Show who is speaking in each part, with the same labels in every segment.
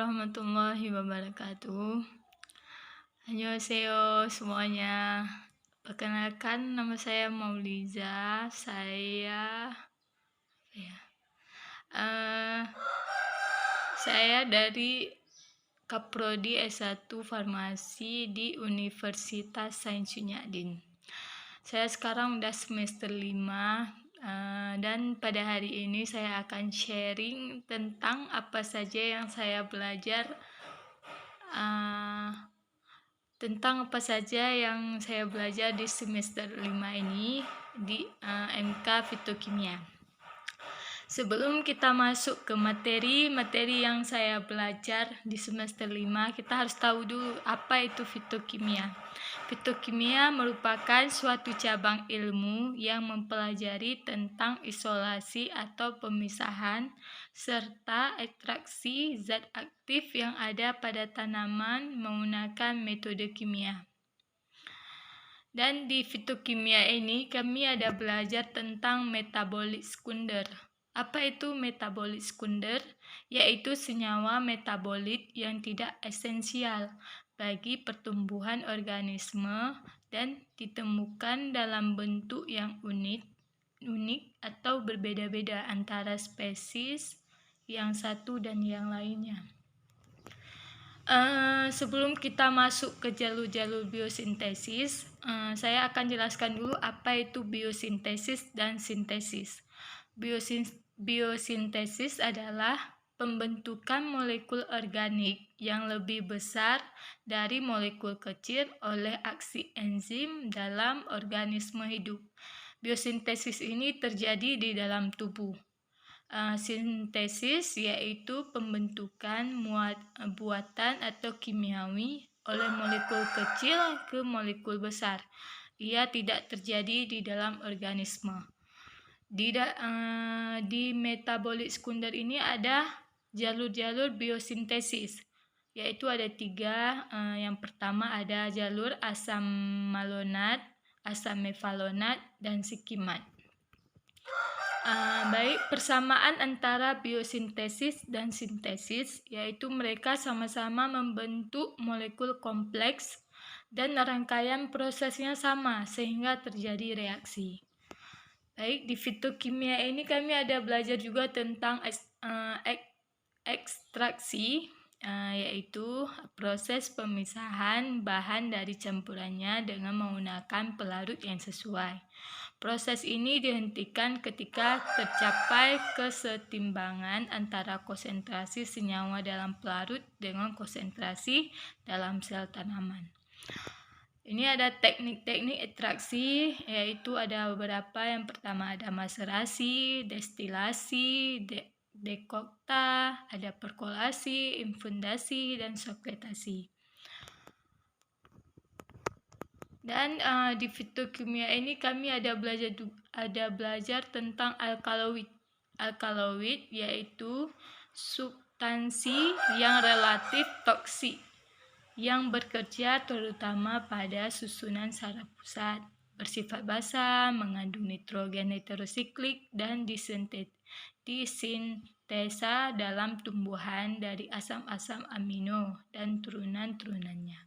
Speaker 1: warahmatullahi wabarakatuh. Annyeonghaseyo semuanya. Perkenalkan, nama saya Mauliza. Saya dari Kaprodi S1 Farmasi di Universitas Sains Sunyadin. Saya sekarang udah semester 5 dan pada hari ini saya akan sharing tentang apa saja yang saya belajar di semester 5 ini di MK Fitokimia. Sebelum kita masuk ke materi yang saya belajar di semester 5, kita harus tahu dulu apa itu fitokimia. Fitokimia merupakan suatu cabang ilmu yang mempelajari tentang isolasi atau pemisahan serta ekstraksi zat aktif yang ada pada tanaman menggunakan metode kimia. Dan di fitokimia ini kami ada belajar tentang metabolit sekunder. Apa itu metabolit sekunder? Yaitu senyawa metabolit yang tidak esensial bagi pertumbuhan organisme dan ditemukan dalam bentuk yang unik atau berbeda-beda antara spesies yang satu dan yang lainnya. Sebelum kita masuk ke jalur-jalur biosintesis, saya akan jelaskan dulu apa itu biosintesis dan sintesis. Biosintesis adalah pembentukan molekul organik yang lebih besar dari molekul kecil oleh aksi enzim dalam organisme hidup. Biosintesis ini terjadi di dalam tubuh. Sintesis yaitu pembentukan buatan atau kimiawi oleh molekul kecil ke molekul besar. Ia tidak terjadi di dalam organisme. Di metabolit sekunder ini ada jalur-jalur biosintesis, yaitu ada 3. Yang pertama ada jalur asam malonat, asam mevalonat, dan sikimat. Baik, persamaan antara biosintesis dan sintesis yaitu mereka sama-sama membentuk molekul kompleks dan rangkaian prosesnya sama sehingga terjadi reaksi. Baik, di fitokimia ini kami ada belajar juga tentang ekstraksi, yaitu proses pemisahan bahan dari campurannya dengan menggunakan pelarut yang sesuai. Proses ini dihentikan ketika tercapai kesetimbangan antara konsentrasi senyawa dalam pelarut dengan konsentrasi dalam sel tanaman. Ini ada teknik-teknik ekstraksi, yaitu ada beberapa. Yang pertama ada maserasi, destilasi, dekokta, ada perkolasi, infundasi, dan sokretasi. Dan di fitokimia ini kami ada belajar tentang alkaloid. Alkaloid yaitu substansi yang relatif toksik yang bekerja terutama pada susunan saraf pusat, bersifat basa, mengandung nitrogen heterosiklik, dan disintesa dalam tumbuhan dari asam-asam amino dan turunan-turunannya.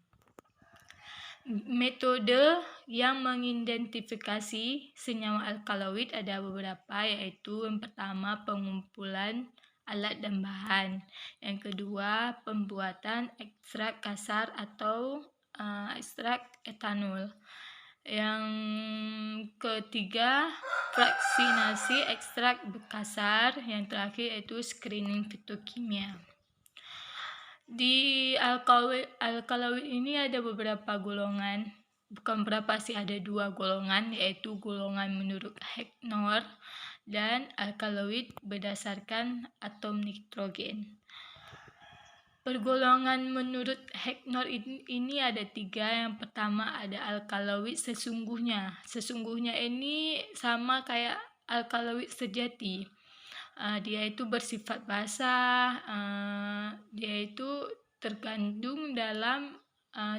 Speaker 1: Metode yang mengidentifikasi senyawa alkaloid ada beberapa, yaitu yang pertama pengumpulan alat dan bahan, yang kedua pembuatan ekstrak kasar atau ekstrak etanol, yang ketiga fraksinasi ekstrak kasar, yang terakhir yaitu screening fitokimia. Di alkaloid ini ada beberapa golongan, bukan berapa sih, ada 2 golongan, yaitu golongan menurut Hecknor dan alkaloid berdasarkan atom nitrogen. Pergolongan menurut Hecknor ini ada 3. Yang pertama ada alkaloid sesungguhnya. Sesungguhnya ini sama kayak alkaloid sejati. Dia itu bersifat basa, dia itu terkandung dalam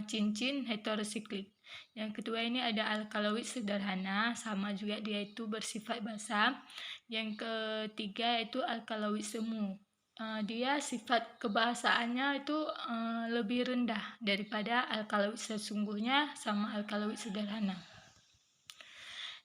Speaker 1: cincin heterosiklik. Yang kedua ini ada alkaloid sederhana, sama juga dia itu bersifat basa. Yang ketiga yaitu alkaloid semu. dia sifat kebahasaannya itu lebih rendah daripada alkaloid sesungguhnya sama alkaloid sederhana.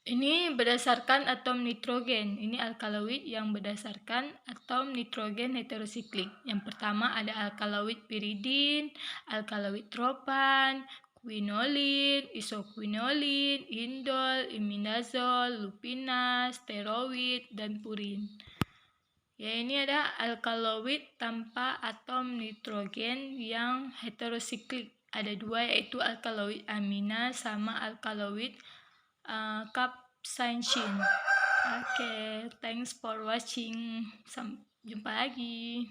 Speaker 1: Ini berdasarkan atom nitrogen. Ini alkaloid yang berdasarkan atom nitrogen heterosiklik. Yang pertama ada alkaloid piridin, alkaloid tropan, quinolin, isoquinolin, indol, imidazol, lupina, steroid, dan purin. Ya, ini ada alkaloid tanpa atom nitrogen yang heterosiklik. Ada dua, yaitu alkaloid amina sama alkaloid capsaicin. Oke, thanks for watching. Sampai jumpa lagi.